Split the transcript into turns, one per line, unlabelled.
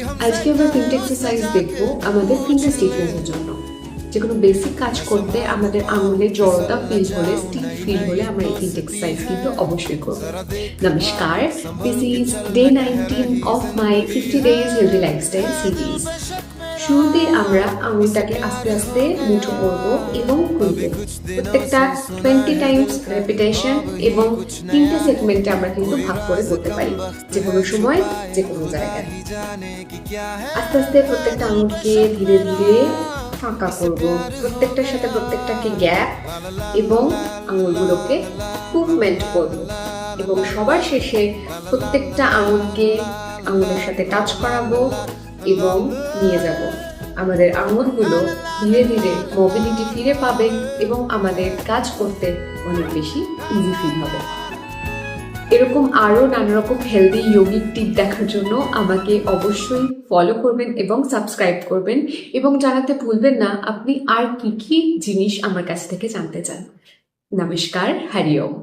আজকে আমরা তিনটে এক্সারসাইজ দেখবো আমাদের ফিঙ্গার স্টিফনেসের জন্য। যে কোনো বেসিক কাজ করতে আমাদের আঙুলে জড়তা ফিল হলে, স্টিফ ফিল হলে আমরা এই তিনটে এক্সারসাইজ কিন্তু অবশ্যই করবো। নমস্কার, this is day 19 of my 50 days healthy lifestyle series. শুরুতে আমরা আঙুলটাকে আস্তে আস্তে মুঠো করব এবং খুলব। প্রত্যেকটা 20 টাইমস রেপিটেশন এবং তিনটে সেগমেন্টে আমরা কিন্তু ভাগ করে করতে পারি, যে কোনো সময় যে কোনো জায়গায়। আস্তে আস্তে প্রত্যেকটা আঙুলকে ধীরে ধীরে ফাঁকা করব, প্রত্যেকটার সাথে প্রত্যেকটাকে গ্যাপ এবং আঙুলগুলোকে মুভমেন্ট করব এবং সবার শেষে প্রত্যেকটা আঙুলকে আঙুলের সাথে টাচ করাবো এবং নিয়ে যাব। আমাদের আঙুলগুলো ধীরে ধীরে মোবিলিটি ফিরে পাবে এবং আমাদের কাজ করতে অনেক বেশি ইজি ফিল হবে। এরকম আরও নানা রকম হেলদি ইয়োগিক টিপ দেখার জন্য আমাকে অবশ্যই ফলো করবেন এবং সাবস্ক্রাইব করবেন এবং জানাতে ভুলবেন না আপনি আর কি কি জিনিস আমার কাছ থেকে জানতে চান। নমস্কার, হরি ওম।